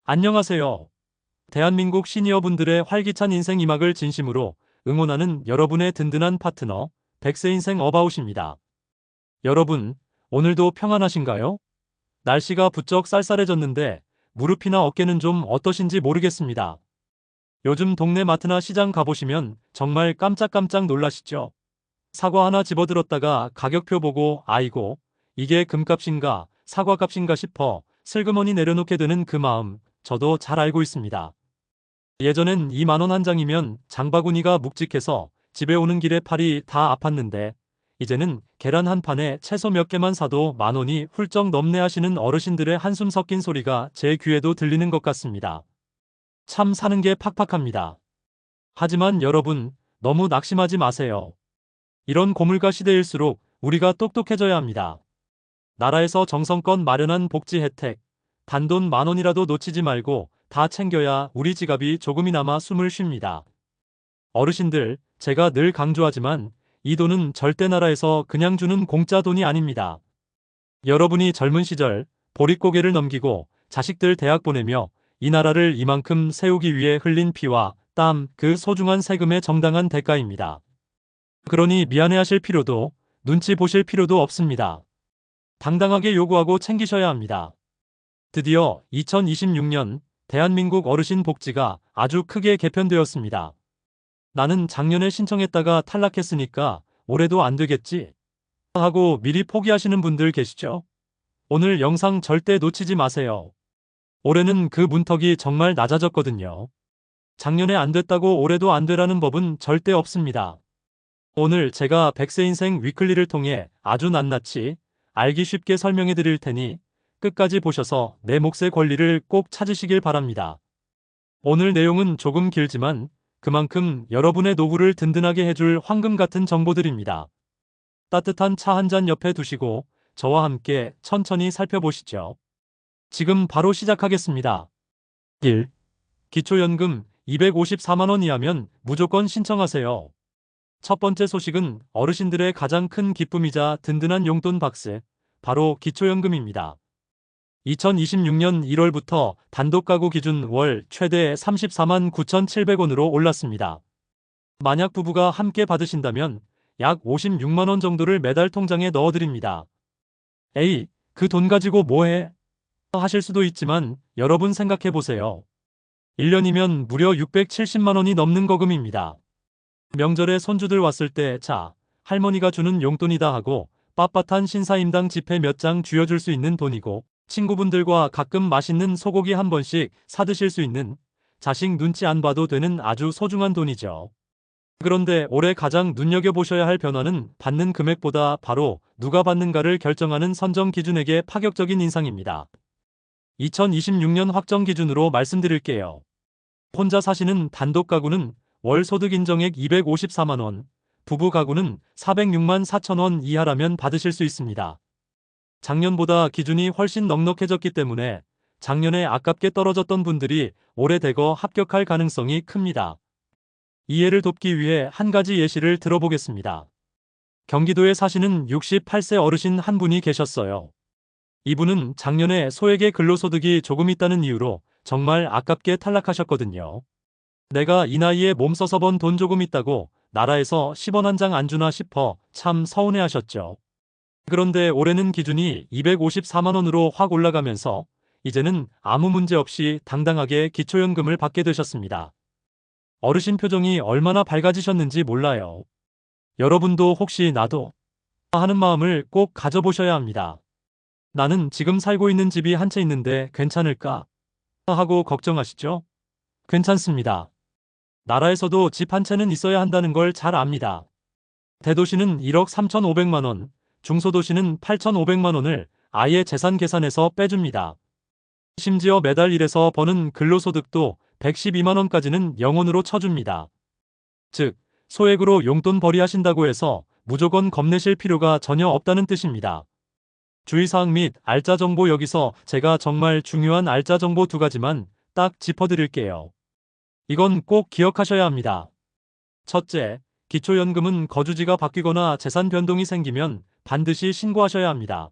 안녕하세요. 대한민국 시니어분들의 활기찬 인생 이막을 진심으로 응원하는 여러분의 든든한 파트너, 백세인생 어바웃입니다. 여러분, 오늘도 평안하신가요? 날씨가 부쩍 쌀쌀해졌는데 무릎이나 어깨는 좀 어떠신지 모르겠습니다. 요즘 동네 마트나 시장 가보시면 정말 깜짝깜짝 놀라시죠? 사과 하나 집어들었다가 가격표 보고 아이고, 이게 금값인가 사과값인가 싶어 슬그머니 내려놓게 되는 그 마음, 저도 잘 알고 있습니다. 예전엔 2만 원 한 장이면 장바구니가 묵직해서 집에 오는 길에 팔이 다 아팠는데 이제는 계란 한 판에 채소 몇 개만 사도 만 원이 훌쩍 넘네 하시는 어르신들의 한숨 섞인 소리가 제 귀에도 들리는 것 같습니다. 참 사는 게 팍팍합니다. 하지만 여러분, 너무 낙심하지 마세요. 이런 고물가 시대일수록 우리가 똑똑해져야 합니다. 나라에서 정성껏 마련한 복지 혜택, 단돈 만 원이라도 놓치지 말고 다 챙겨야 우리 지갑이 조금이나마 숨을 쉽니다. 어르신들, 제가 늘 강조하지만 이 돈은 절대 나라에서 그냥 주는 공짜 돈이 아닙니다. 여러분이 젊은 시절 보릿고개를 넘기고 자식들 대학 보내며 이 나라를 이만큼 세우기 위해 흘린 피와 땀, 그 소중한 세금의 정당한 대가입니다. 그러니 미안해하실 필요도 눈치 보실 필요도 없습니다. 당당하게 요구하고 챙기셔야 합니다. 드디어 2026년 대한민국 어르신 복지가 아주 크게 개편되었습니다. 나는 작년에 신청했다가 탈락했으니까 올해도 안 되겠지 하고 미리 포기하시는 분들 계시죠? 오늘 영상 절대 놓치지 마세요. 올해는 그 문턱이 정말 낮아졌거든요. 작년에 안 됐다고 올해도 안 되라는 법은 절대 없습니다. 오늘 제가 백세인생 위클리를 통해 아주 낱낱이 알기 쉽게 설명해 드릴 테니 끝까지 보셔서 내 몫의 권리를 꼭 찾으시길 바랍니다. 오늘 내용은 조금 길지만 그만큼 여러분의 노후를 든든하게 해줄 황금 같은 정보들입니다. 따뜻한 차 한 잔 옆에 두시고 저와 함께 천천히 살펴보시죠. 지금 바로 시작하겠습니다. 1. 기초연금 254만 원 이하면 무조건 신청하세요. 첫 번째 소식은 어르신들의 가장 큰 기쁨이자 든든한 용돈 박스, 바로 기초연금입니다. 2026년 1월부터 단독가구 기준 월 최대 34만 9,700원으로 올랐습니다. 만약 부부가 함께 받으신다면 약 56만 원 정도를 매달 통장에 넣어드립니다. 에이, 그 돈 가지고 뭐해? 하실 수도 있지만 여러분 생각해보세요. 1년이면 무려 670만 원이 넘는 거금입니다. 명절에 손주들 왔을 때 자, 할머니가 주는 용돈이다 하고 빳빳한 신사임당 지폐 몇 장 쥐어줄 수 있는 돈이고 친구분들과 가끔 맛있는 소고기 한 번씩 사드실 수 있는 자식 눈치 안 봐도 되는 아주 소중한 돈이죠. 그런데 올해 가장 눈여겨보셔야 할 변화는 받는 금액보다 바로 누가 받는가를 결정하는 선정 기준액의 파격적인 인상입니다. 2026년 확정 기준으로 말씀드릴게요. 혼자 사시는 단독 가구는 월 소득 인정액 254만 원, 부부 가구는 406만 4천 원 이하라면 받으실 수 있습니다. 작년보다 기준이 훨씬 넉넉해졌기 때문에 작년에 아깝게 떨어졌던 분들이 올해 대거 합격할 가능성이 큽니다. 이해를 돕기 위해 한 가지 예시를 들어보겠습니다. 경기도에 사시는 68세 어르신 한 분이 계셨어요. 이분은 작년에 소액의 근로소득이 조금 있다는 이유로 정말 아깝게 탈락하셨거든요. 내가 이 나이에 몸 써서 번 돈 조금 있다고 나라에서 10원 한 장 안 주나 싶어 참 서운해하셨죠. 그런데 올해는 기준이 254만 원으로 확 올라가면서 이제는 아무 문제 없이 당당하게 기초연금을 받게 되셨습니다. 어르신 표정이 얼마나 밝아지셨는지 몰라요. 여러분도 혹시 나도 하는 마음을 꼭 가져보셔야 합니다. 나는 지금 살고 있는 집이 한 채 있는데 괜찮을까? 하고 걱정하시죠? 괜찮습니다. 나라에서도 집 한 채는 있어야 한다는 걸 잘 압니다. 대도시는 1억 3,500만 원, 중소도시는 8,500만 원을 아예 재산 계산에서 빼줍니다. 심지어 매달 일해서 버는 근로소득도 112만 원까지는 영원으로 쳐줍니다. 즉, 소액으로 용돈 벌이하신다고 해서 무조건 겁내실 필요가 전혀 없다는 뜻입니다. 주의사항 및 알짜 정보 여기서 제가 정말 중요한 알짜 정보 두 가지만 딱 짚어드릴게요. 이건 꼭 기억하셔야 합니다. 첫째, 기초연금은 거주지가 바뀌거나 재산 변동이 생기면 반드시 신고하셔야 합니다.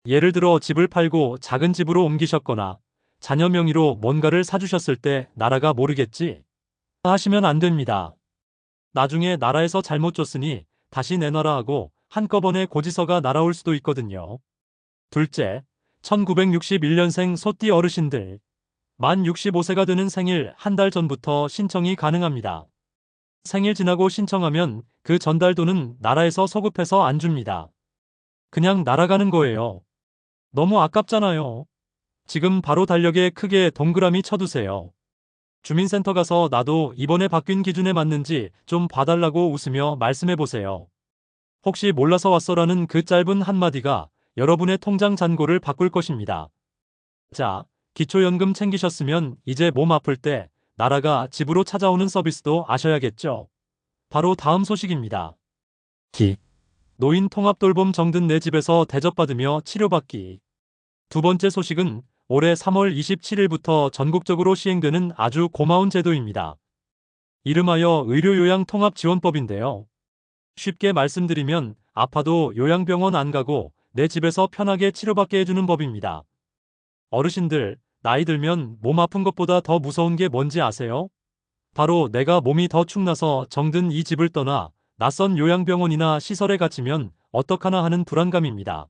예를 들어 집을 팔고 작은 집으로 옮기셨거나 자녀 명의로 뭔가를 사주셨을 때 나라가 모르겠지? 하시면 안 됩니다. 나중에 나라에서 잘못 줬으니 다시 내놔라 하고 한꺼번에 고지서가 날아올 수도 있거든요. 둘째, 1961년생 소띠 어르신들. 만 65세가 되는 생일 한 달 전부터 신청이 가능합니다. 생일 지나고 신청하면 그 전달돈은 나라에서 소급해서 안 줍니다. 그냥 날아가는 거예요. 너무 아깝잖아요. 지금 바로 달력에 크게 동그라미 쳐두세요. 주민센터 가서 나도 이번에 바뀐 기준에 맞는지 좀 봐달라고 웃으며 말씀해보세요. 혹시 몰라서 왔어라는 그 짧은 한마디가 여러분의 통장 잔고를 바꿀 것입니다. 자, 기초연금 챙기셨으면 이제 몸 아플 때 나라가 집으로 찾아오는 서비스도 아셔야겠죠? 바로 다음 소식입니다. 노인 통합돌봄 정든 내 집에서 대접받으며 치료받기. 두 번째 소식은 올해 3월 27일부터 전국적으로 시행되는 아주 고마운 제도입니다. 이름하여 의료요양통합지원법인데요. 쉽게 말씀드리면 아파도 요양병원 안 가고 내 집에서 편하게 치료받게 해주는 법입니다. 어르신들, 나이 들면 몸 아픈 것보다 더 무서운 게 뭔지 아세요? 바로 내가 몸이 더 축나서 정든 이 집을 떠나 낯선 요양병원이나 시설에 갇히면 어떡하나 하는 불안감입니다.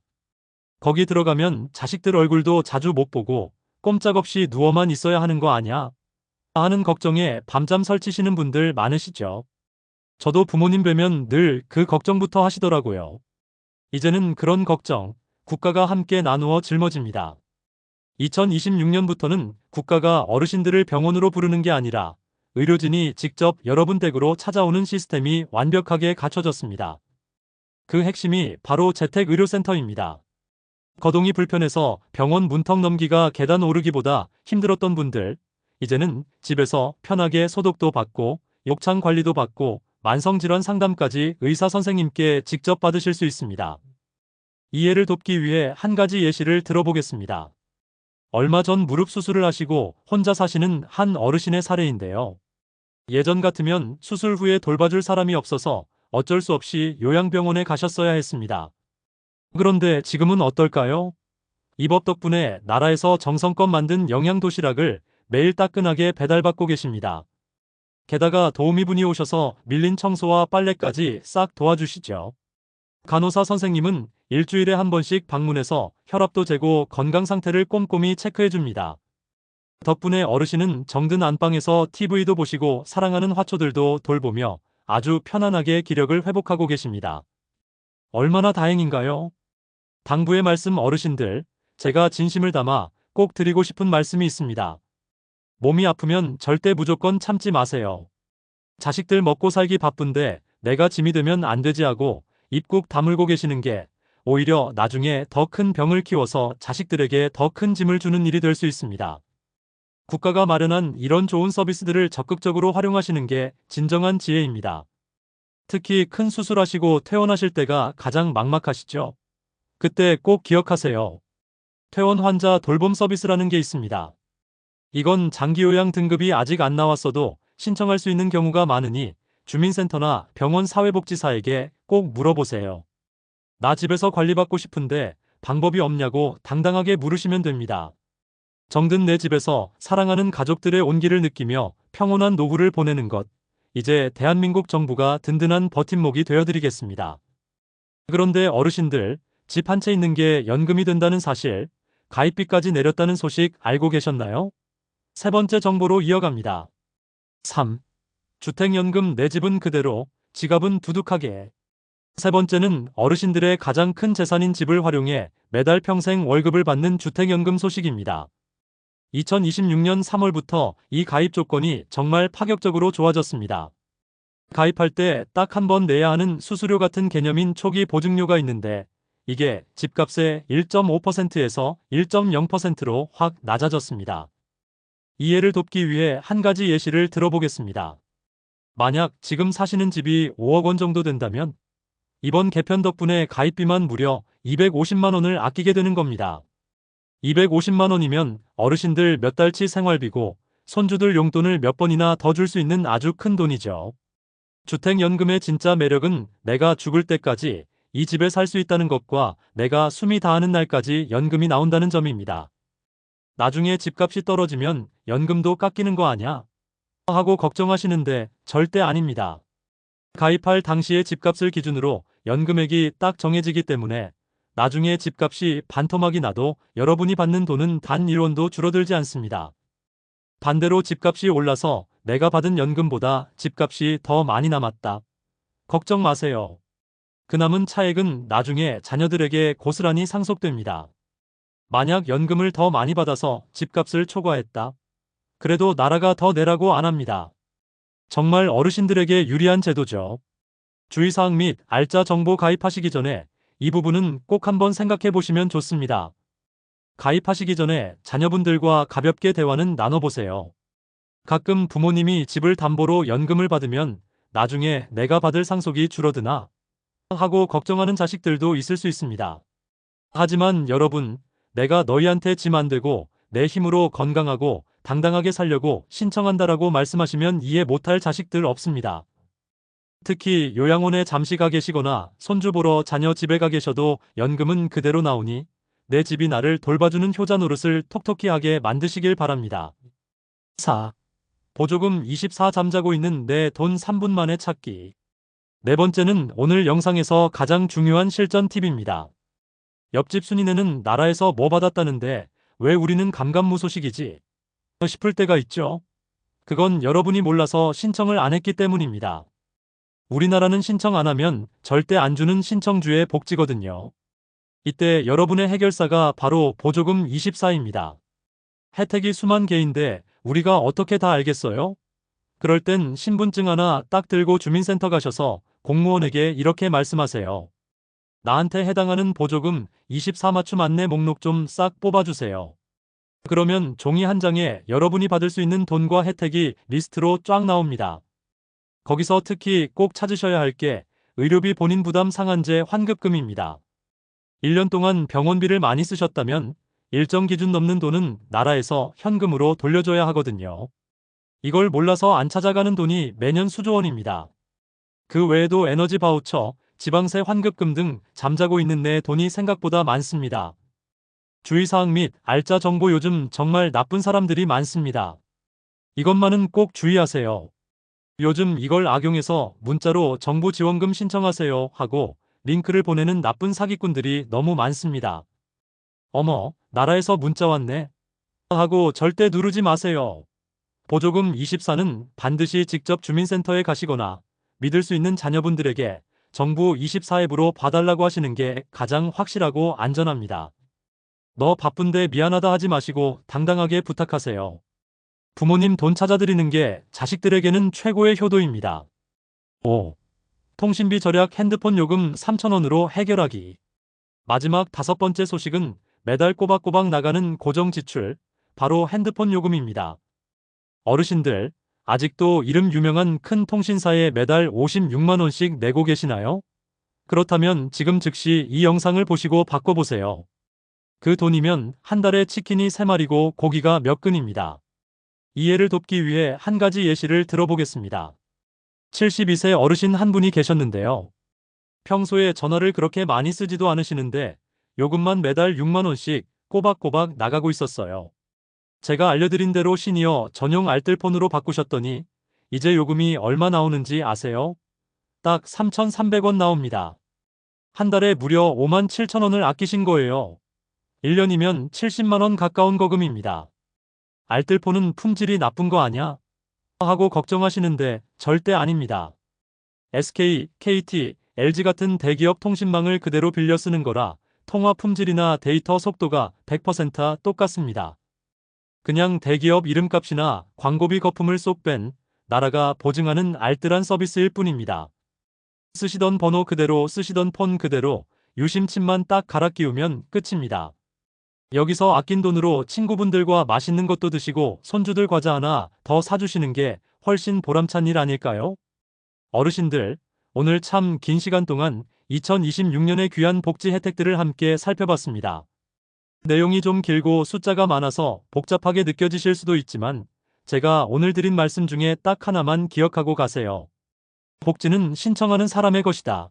거기 들어가면 자식들 얼굴도 자주 못 보고 꼼짝없이 누워만 있어야 하는 거 아냐? 하는 걱정에 밤잠 설치시는 분들 많으시죠? 저도 부모님 뵈면 늘 그 걱정부터 하시더라고요. 이제는 그런 걱정, 국가가 함께 나누어 짊어집니다. 2026년부터는 국가가 어르신들을 병원으로 부르는 게 아니라 의료진이 직접 여러분 댁으로 찾아오는 시스템이 완벽하게 갖춰졌습니다. 그 핵심이 바로 재택의료센터입니다. 거동이 불편해서 병원 문턱 넘기가 계단 오르기보다 힘들었던 분들, 이제는 집에서 편하게 소독도 받고 욕창 관리도 받고 만성질환 상담까지 의사 선생님께 직접 받으실 수 있습니다. 이해를 돕기 위해 한 가지 예시를 들어보겠습니다. 얼마 전 무릎 수술을 하시고 혼자 사시는 한 어르신의 사례인데요. 예전 같으면 수술 후에 돌봐줄 사람이 없어서 어쩔 수 없이 요양병원에 가셨어야 했습니다. 그런데 지금은 어떨까요? 이 법 덕분에 나라에서 정성껏 만든 영양도시락을 매일 따끈하게 배달받고 계십니다. 게다가 도우미분이 오셔서 밀린 청소와 빨래까지 싹 도와주시죠. 간호사 선생님은 일주일에 한 번씩 방문해서 혈압도 재고 건강 상태를 꼼꼼히 체크해줍니다. 덕분에 어르신은 정든 안방에서 TV도 보시고 사랑하는 화초들도 돌보며 아주 편안하게 기력을 회복하고 계십니다. 얼마나 다행인가요? 당부의 말씀 어르신들, 제가 진심을 담아 꼭 드리고 싶은 말씀이 있습니다. 몸이 아프면 절대 무조건 참지 마세요. 자식들 먹고 살기 바쁜데 내가 짐이 되면 안 되지 하고 입국 다물고 계시는 게 오히려 나중에 더 큰 병을 키워서 자식들에게 더 큰 짐을 주는 일이 될 수 있습니다. 국가가 마련한 이런 좋은 서비스들을 적극적으로 활용하시는 게 진정한 지혜입니다. 특히 큰 수술하시고 퇴원하실 때가 가장 막막하시죠? 그때 꼭 기억하세요. 퇴원 환자 돌봄 서비스라는 게 있습니다. 이건 장기요양 등급이 아직 안 나왔어도 신청할 수 있는 경우가 많으니 주민센터나 병원 사회복지사에게 꼭 물어보세요. 나 집에서 관리받고 싶은데 방법이 없냐고 당당하게 물으시면 됩니다. 정든 내 집에서 사랑하는 가족들의 온기를 느끼며 평온한 노후를 보내는 것, 이제 대한민국 정부가 든든한 버팀목이 되어드리겠습니다. 그런데 어르신들, 집 한 채 있는 게 연금이 된다는 사실, 가입비까지 내렸다는 소식 알고 계셨나요? 세 번째 정보로 이어갑니다. 3. 주택연금 내 집은 그대로, 지갑은 두둑하게. 세 번째는 어르신들의 가장 큰 재산인 집을 활용해 매달 평생 월급을 받는 주택연금 소식입니다. 2026년 3월부터 이 가입 조건이 정말 파격적으로 좋아졌습니다. 가입할 때 딱 한 번 내야 하는 수수료 같은 개념인 초기 보증료가 있는데 이게 집값의 1.5%에서 1.0%로 확 낮아졌습니다. 이해를 돕기 위해 한 가지 예시를 들어보겠습니다. 만약 지금 사시는 집이 5억 원 정도 된다면 이번 개편 덕분에 가입비만 무려 250만 원을 아끼게 되는 겁니다. 250만 원이면 어르신들 몇 달치 생활비고 손주들 용돈을 몇 번이나 더 줄 수 있는 아주 큰 돈이죠. 주택연금의 진짜 매력은 내가 죽을 때까지 이 집에 살 수 있다는 것과 내가 숨이 다하는 날까지 연금이 나온다는 점입니다. 나중에 집값이 떨어지면 연금도 깎이는 거 아냐? 하고 걱정하시는데 절대 아닙니다. 가입할 당시의 집값을 기준으로 연금액이 딱 정해지기 때문에 나중에 집값이 반토막이 나도 여러분이 받는 돈은 단 1원도 줄어들지 않습니다. 반대로 집값이 올라서 내가 받은 연금보다 집값이 더 많이 남았다. 걱정 마세요. 그 남은 차액은 나중에 자녀들에게 고스란히 상속됩니다. 만약 연금을 더 많이 받아서 집값을 초과했다. 그래도 나라가 더 내라고 안 합니다. 정말 어르신들에게 유리한 제도죠. 주의사항 및 알짜 정보 가입하시기 전에 이 부분은 꼭 한번 생각해 보시면 좋습니다. 가입하시기 전에 자녀분들과 가볍게 대화는 나눠보세요. 가끔 부모님이 집을 담보로 연금을 받으면 나중에 내가 받을 상속이 줄어드나 하고 걱정하는 자식들도 있을 수 있습니다. 하지만 여러분, 내가 너희한테 짐 안 되고 내 힘으로 건강하고 당당하게 살려고 신청한다라고 말씀하시면 이해 못할 자식들 없습니다. 특히 요양원에 잠시 가 계시거나 손주 보러 자녀 집에 가 계셔도 연금은 그대로 나오니 내 집이 나를 돌봐주는 효자 노릇을 톡톡히 하게 만드시길 바랍니다. 4. 보조금 24 잠자고 있는 내 돈 3분 만에 찾기. 네 번째는 오늘 영상에서 가장 중요한 실전 팁입니다. 옆집 순이네는 나라에서 뭐 받았다는데 왜 우리는 감감무소식이지? 싶을 때가 있죠. 그건 여러분이 몰라서 신청을 안 했기 때문입니다. 우리나라는 신청 안 하면 절대 안 주는 신청주의 복지거든요. 이때 여러분의 해결사가 바로 보조금 24입니다. 혜택이 수만 개인데 우리가 어떻게 다 알겠어요? 그럴 땐 신분증 하나 딱 들고 주민센터 가셔서 공무원에게 이렇게 말씀하세요. 나한테 해당하는 보조금 24 맞춤 안내 목록 좀 싹 뽑아주세요. 그러면 종이 한 장에 여러분이 받을 수 있는 돈과 혜택이 리스트로 쫙 나옵니다. 거기서 특히 꼭 찾으셔야 할 게 의료비 본인 부담 상한제 환급금입니다. 1년 동안 병원비를 많이 쓰셨다면 일정 기준 넘는 돈은 나라에서 현금으로 돌려줘야 하거든요. 이걸 몰라서 안 찾아가는 돈이 매년 수조 원입니다. 그 외에도 에너지 바우처, 지방세 환급금 등 잠자고 있는 내 돈이 생각보다 많습니다. 주의사항 및 알짜 정보 요즘 정말 나쁜 사람들이 많습니다. 이것만은 꼭 주의하세요. 요즘 이걸 악용해서 문자로 정부 지원금 신청하세요 하고 링크를 보내는 나쁜 사기꾼들이 너무 많습니다. 어머, 나라에서 문자 왔네 하고 절대 누르지 마세요. 보조금 24는 반드시 직접 주민센터에 가시거나 믿을 수 있는 자녀분들에게 정부 24 앱으로 봐달라고 하시는 게 가장 확실하고 안전합니다. 너 바쁜데 미안하다 하지 마시고 당당하게 부탁하세요. 부모님 돈 찾아드리는 게 자식들에게는 최고의 효도입니다. 5. 통신비 절약 핸드폰 요금 3,000원으로 해결하기. 마지막 5번째 소식은 매달 꼬박꼬박 나가는 고정 지출, 바로 핸드폰 요금입니다. 어르신들, 아직도 이름 유명한 큰 통신사에 매달 56만 원씩 내고 계시나요? 그렇다면 지금 즉시 이 영상을 보시고 바꿔보세요. 그 돈이면 한 달에 치킨이 3마리고 고기가 몇 근입니다. 이해를 돕기 위해 한 가지 예시를 들어보겠습니다. 72세 어르신 한 분이 계셨는데요. 평소에 전화를 그렇게 많이 쓰지도 않으시는데 요금만 매달 6만 원씩 꼬박꼬박 나가고 있었어요. 제가 알려드린 대로 시니어 전용 알뜰폰으로 바꾸셨더니 이제 요금이 얼마 나오는지 아세요? 딱 3,300원 나옵니다. 한 달에 무려 5만 7천 원을 아끼신 거예요. 1년이면 70만 원 가까운 거금입니다. 알뜰폰은 품질이 나쁜 거 아냐? 하고 걱정하시는데 절대 아닙니다. SK, KT, LG 같은 대기업 통신망을 그대로 빌려 쓰는 거라 통화 품질이나 데이터 속도가 100% 똑같습니다. 그냥 대기업 이름값이나 광고비 거품을 쏙 뺀 나라가 보증하는 알뜰한 서비스일 뿐입니다. 쓰시던 번호 그대로 쓰시던 폰 그대로 유심칩만 딱 갈아 끼우면 끝입니다. 여기서 아낀 돈으로 친구분들과 맛있는 것도 드시고 손주들 과자 하나 더 사주시는 게 훨씬 보람찬 일 아닐까요? 어르신들, 오늘 참 긴 시간 동안 2026년의 귀한 복지 혜택들을 함께 살펴봤습니다. 내용이 좀 길고 숫자가 많아서 복잡하게 느껴지실 수도 있지만 제가 오늘 드린 말씀 중에 딱 하나만 기억하고 가세요. 복지는 신청하는 사람의 것이다.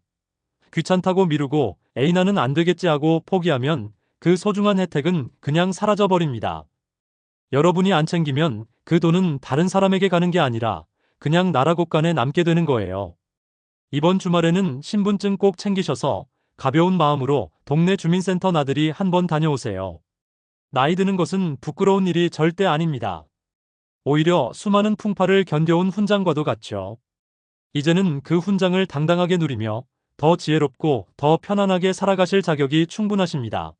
귀찮다고 미루고 에이 나는 안 되겠지 하고 포기하면 그 소중한 혜택은 그냥 사라져버립니다. 여러분이 안 챙기면 그 돈은 다른 사람에게 가는 게 아니라 그냥 나라 곳간에 남게 되는 거예요. 이번 주말에는 신분증 꼭 챙기셔서 가벼운 마음으로 동네 주민센터 나들이 한번 다녀오세요. 나이 드는 것은 부끄러운 일이 절대 아닙니다. 오히려 수많은 풍파를 견뎌온 훈장과도 같죠. 이제는 그 훈장을 당당하게 누리며 더 지혜롭고 더 편안하게 살아가실 자격이 충분하십니다.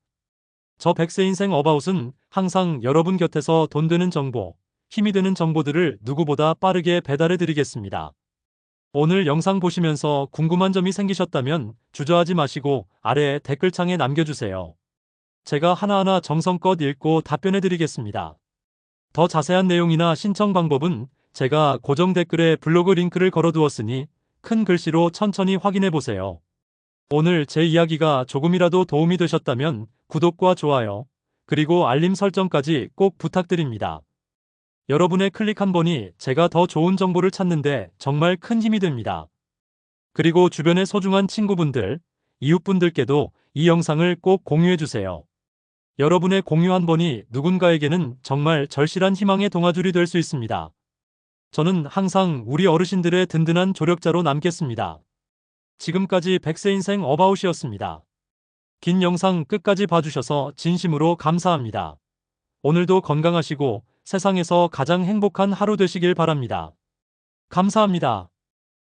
저 100세 인생 어바웃은 항상 여러분 곁에서 돈 되는 정보, 힘이 되는 정보들을 누구보다 빠르게 배달해 드리겠습니다. 오늘 영상 보시면서 궁금한 점이 생기셨다면 주저하지 마시고 아래 댓글창에 남겨주세요. 제가 하나하나 정성껏 읽고 답변해 드리겠습니다. 더 자세한 내용이나 신청 방법은 제가 고정 댓글에 블로그 링크를 걸어두었으니 큰 글씨로 천천히 확인해 보세요. 오늘 제 이야기가 조금이라도 도움이 되셨다면 구독과 좋아요, 그리고 알림 설정까지 꼭 부탁드립니다. 여러분의 클릭 한 번이 제가 더 좋은 정보를 찾는데 정말 큰 힘이 됩니다. 그리고 주변의 소중한 친구분들, 이웃분들께도 이 영상을 꼭 공유해 주세요. 여러분의 공유 한 번이 누군가에게는 정말 절실한 희망의 동아줄이 될 수 있습니다. 저는 항상 우리 어르신들의 든든한 조력자로 남겠습니다. 지금까지 100세 인생 어바웃이었습니다. 긴 영상 끝까지 봐주셔서 진심으로 감사합니다. 오늘도 건강하시고 세상에서 가장 행복한 하루 되시길 바랍니다. 감사합니다.